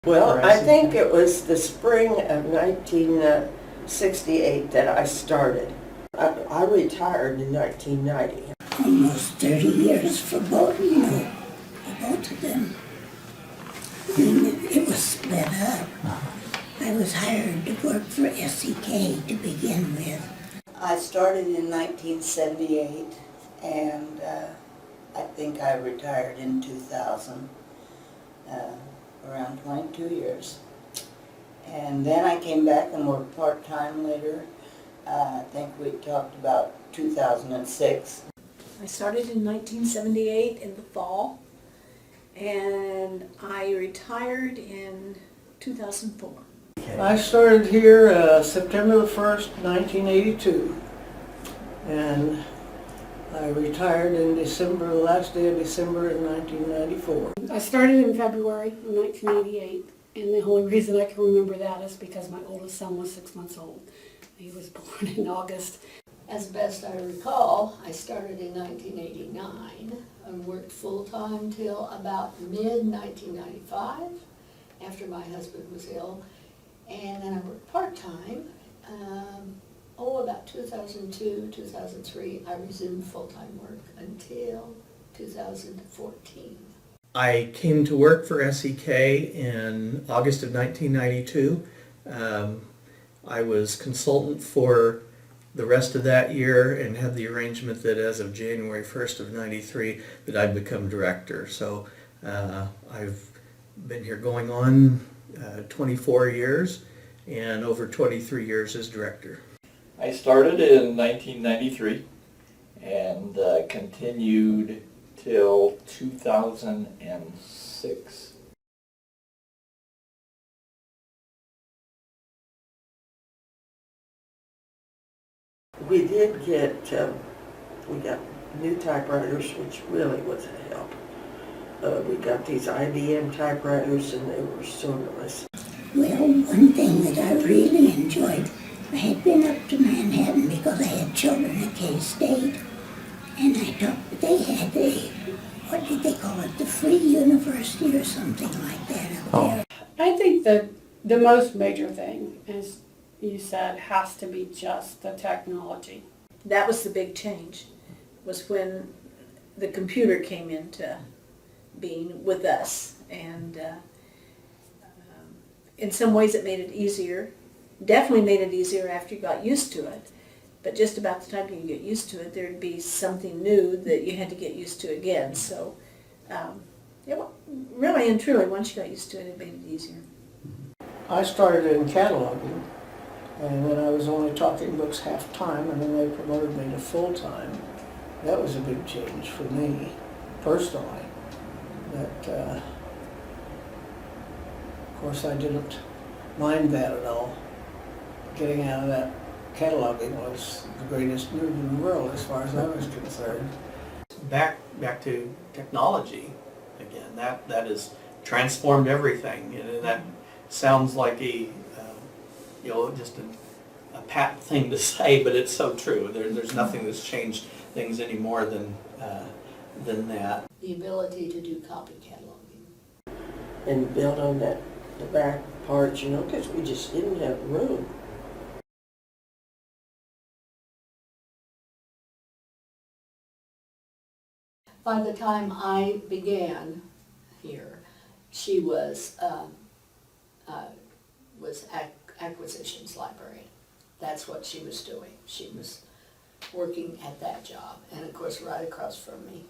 Well, I think it was the spring of 1968 that I started. I retired in 1990. Almost 30 years for both, for both of them. It was split up. I was hired to work for SEK to begin with. I started in 1978, and I think I retired in 2000, around 22 years. And then I came back and worked part-time later. I think we talked about 2006. I started in 1978 in the fall, and I retired in 2004. I started here September the 1st, 1982, and I retired in December, the last day of December in 1994. I started in February of 1988, and the only reason I can remember that is because my oldest son was 6 months old. He was born in August. As best I recall, I started in 1989 and worked full-time till about mid-1995 after my husband was ill. And then I worked part-time. About 2002, 2003, I resumed full-time work until 2014. I came to work for SEK in August of 1992. I was consultant for the rest of that year and had the arrangement that as of January 1st of 93 that I'd become director. So I've been here going on 24 years and over 23 years as director. I started in 1993 and continued till 2006. We did get, we got new typewriters, which really was a help. We got these IBM typewriters, and they were so nice. Well, one thing that I really enjoyed, I had been up to Manhattan because I had children at K-State, and I thought they had what did they call it, the Free University or something like that up there. I think that the most major thing, as you said, has to be just the technology. That was the big change, was when the computer came into being with us. And in some ways it made it easier. Definitely made it easier after you got used to it. But just about the time you get used to it, there'd be something new that you had to get used to again. So really and truly, once you got used to it, it made it easier. I started in cataloging, and then I was only talking books half-time, and then they promoted me to full-time. That was a big change for me, personally. But, of course, I didn't mind that at all. Getting out of that cataloging was the greatest move in the world as far as I was concerned. Back to technology again. That has transformed everything. And that sounds like just a pat thing to say, but it's so true. There's nothing that's changed things any more than that. The ability to do copy cataloging. And build on the back parts, because we just didn't have room. By the time I began here, she was acquisitions librarian. That's what she was doing. She was working at that job, and of course right across from me.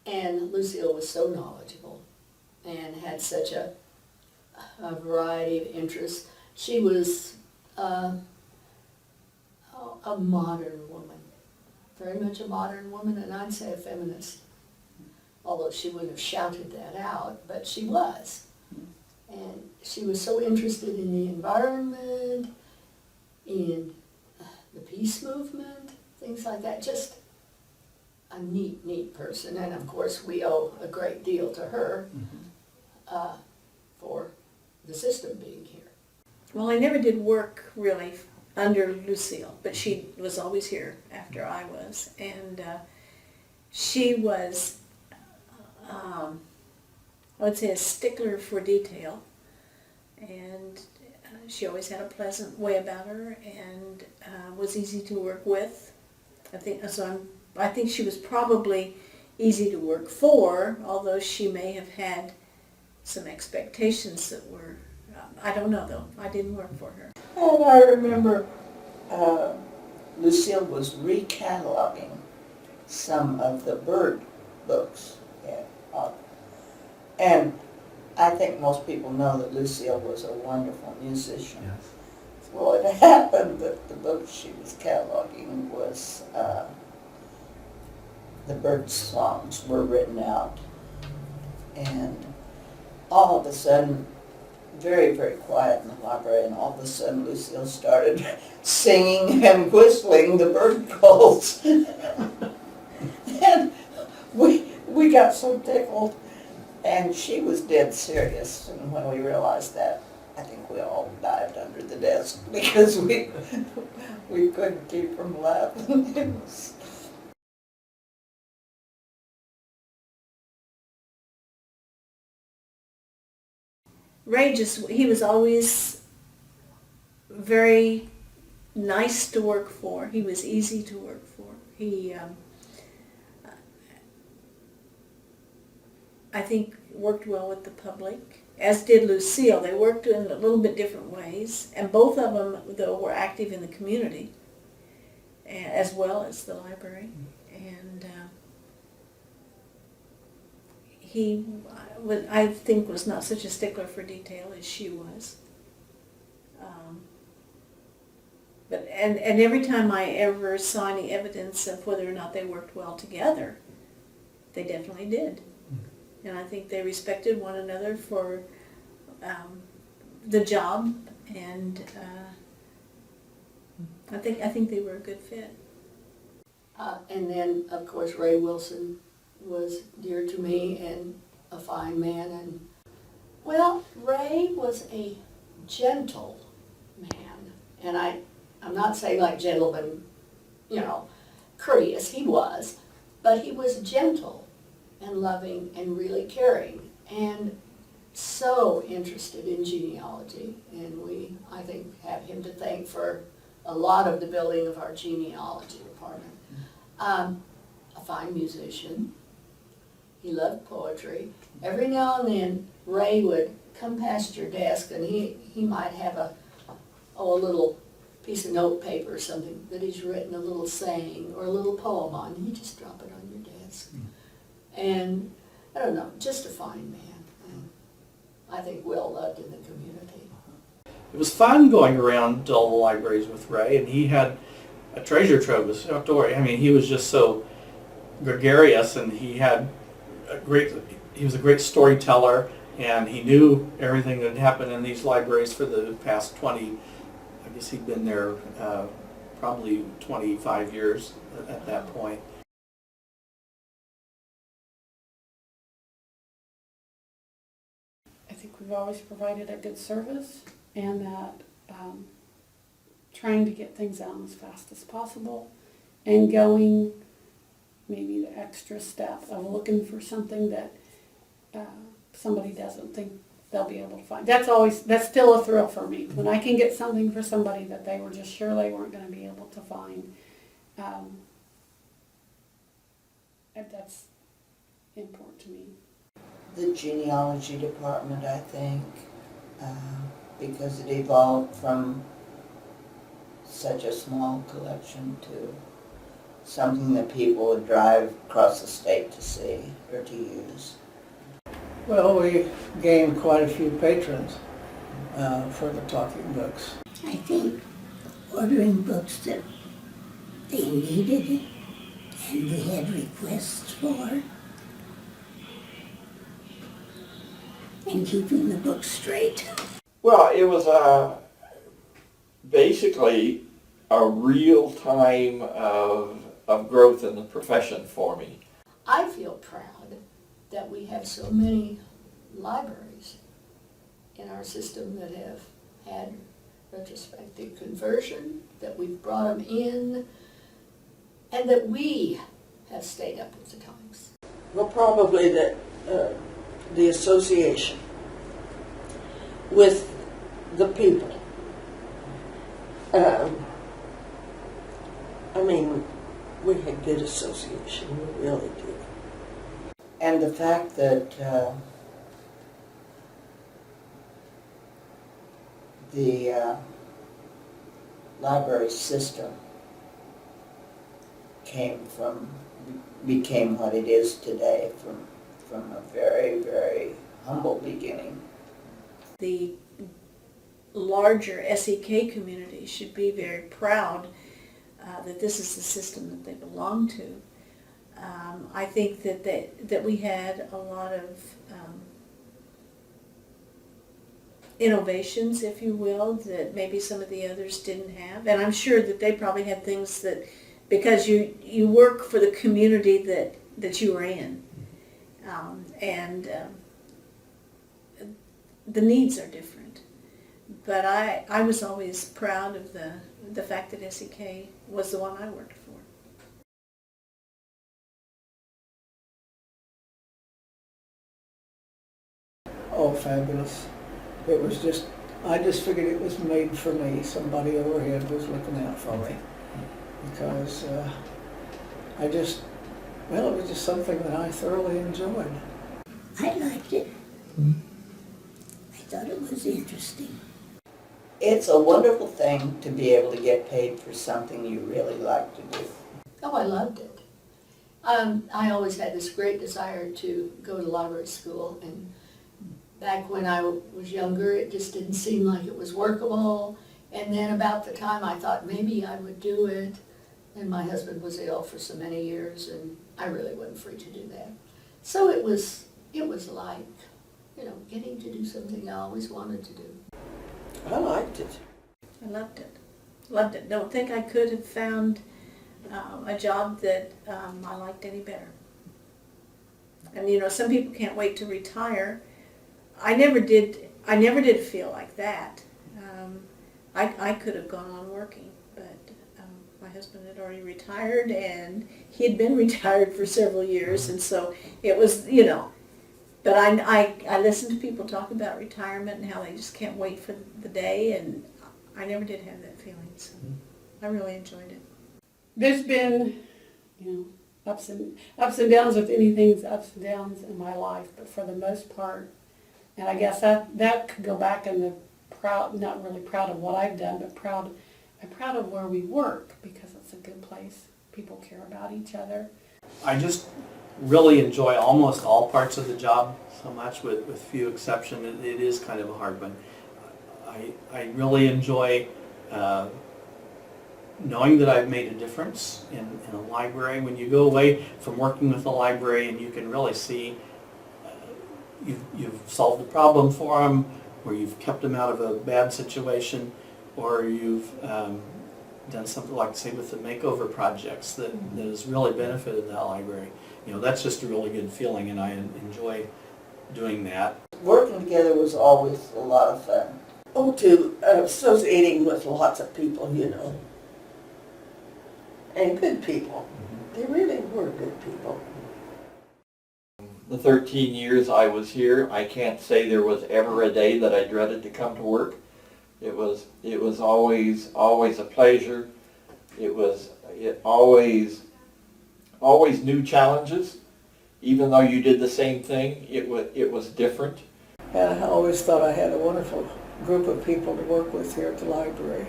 And Lucille was so knowledgeable and had such a variety of interests. She was a modern woman, very much a modern woman, and I'd say a feminist. Although she wouldn't have shouted that out, but she was. And she was so interested in the environment, in the peace movement, things like that. Just a neat person. And of course we owe a great deal to her for the system being here. Well, I never did work really under Lucille, but she was always here after I was. And she was I would say, a stickler for detail. And she always had a pleasant way about her and was easy to work with. I think she was probably easy to work for, although she may have had some expectations that were, I don't know though, I didn't work for her. And I remember Lucille was recataloging some of the bird books. Yeah. And I think most people know that Lucille was a wonderful musician. Yes. Well, it happened that the book she was cataloging was, the bird songs were written out. And all of a sudden, very, very quiet in the library, and all of a sudden Lucille started singing and whistling the bird calls. And we got so tickled, and she was dead serious. And when we realized that, I think we all dived under the desk because we couldn't keep from laughing. It was, Ray he was always very nice to work for. He was easy to work for. He, I think, worked well with the public, as did Lucille. They worked in a little bit different ways, and both of them, though, were active in the community, as well as the library. And he, I think, was not such a stickler for detail as she was. And every time I ever saw any evidence of whether or not they worked well together, they definitely did. And I think they respected one another for the job, and I think they were a good fit. And then, of course, Ray Wilson was dear to me and a fine man. And well, Ray was a gentle man, and I'm not saying like gentleman, courteous. He was, but he was gentle and loving and really caring and so interested in genealogy. And we, I think, have him to thank for a lot of the building of our genealogy department. A fine musician. He loved poetry. Every now and then, Ray would come past your desk, and he might have a little piece of note paper or something that he's written a little saying or a little poem on, and you just drop it on your desk. And I don't know, just a fine man. And I think well loved in the community. It was fun going around to all the libraries with Ray, and he had a treasure trove of story. I mean, he was just so gregarious, and he was a great storyteller, and he knew everything that happened in these libraries for the past 20, I guess he'd been there probably 25 years at that point. I think we've always provided a good service, and that trying to get things out as fast as possible and going maybe the extra step of looking for something that somebody doesn't think they'll be able to find. That's still a thrill for me. When I can get something for somebody that they were just sure they weren't going to be able to find. That's important to me. the genealogy department, I think, because it evolved from such a small collection to something that people would drive across the state to see or to use. Well, we gained quite a few patrons for the talking books. I think ordering books that they needed and we had requests for, and keeping the books straight. Well, it was basically a real time of growth in the profession for me. I feel proud that we have so many libraries in our system that have had retrospective conversion, that we've brought them in, and that we have stayed up with the times. Well, probably that the association with the people. I mean, we had good association, we really did. And the fact that the library system became what it is today from a very, very humble beginning. The larger SEK community should be very proud that this is the system that they belong to. I think that we had a lot of innovations, if you will, that maybe some of the others didn't have. And I'm sure that they probably had things that, because you work for the community that you are in. The needs are different. But I was always proud of the fact that SEK was the one I worked for. Oh, fabulous. It was just, I just figured it was made for me. Somebody overhead was looking out for me. Because it was just something that I thoroughly enjoyed. I liked it. I thought it was interesting. It's a wonderful thing to be able to get paid for something you really like to do. Oh, I loved it. I always had this great desire to go to library school, and back when I was younger, it just didn't seem like it was workable. And then about the time I thought maybe I would do it, and my husband was ill for so many years, and I really wasn't free to do that. So it was like, getting to do something I always wanted to do. I liked it. I loved it. Loved it. Don't think I could have found a job that I liked any better. And some people can't wait to retire. I never did feel like that. I could have gone on working, but my husband had already retired, and he had been retired for several years, and so it was, But I listen to people talk about retirement and how they just can't wait for the day, and I never did have that feeling, so I really enjoyed it. There's been, ups and downs with anything's ups and downs in my life, but for the most part, and I guess that could go back in the not really proud of what I've done, but I'm proud of where we work, because it's a good place. People care about each other. I just really enjoy almost all parts of the job so much, with few exceptions. It is kind of a hard one. I really enjoy knowing that I've made a difference in a library. When you go away from working with a library and you can really see you've solved a problem for them, or you've kept them out of a bad situation, or you've done something like, say, with the makeover projects that has really benefited that library. That's just a really good feeling, and I enjoy doing that. Working together was always a lot of fun. Oh, to associating with lots of people, and good people. They really were good people. The 13 years I was here, I can't say there was ever a day that I dreaded to come to work. It was always a pleasure. It always new challenges. Even though you did the same thing, it was different. And I always thought I had a wonderful group of people to work with here at the library.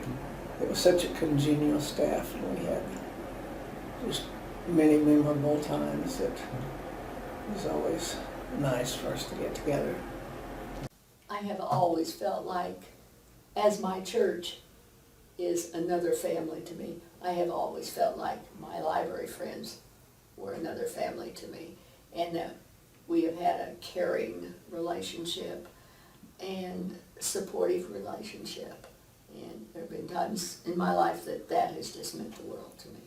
It was such a congenial staff, and we had just many memorable times that it was always nice for us to get together. I have always felt like, as my church is another family to me, I have always felt like my library friends were another family to me, and that we have had a caring relationship and supportive relationship. And there have been times in my life that has just meant the world to me.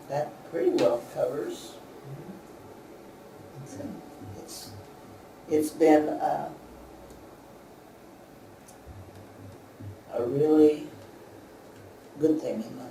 That pretty well covers. It's been a really good thing in my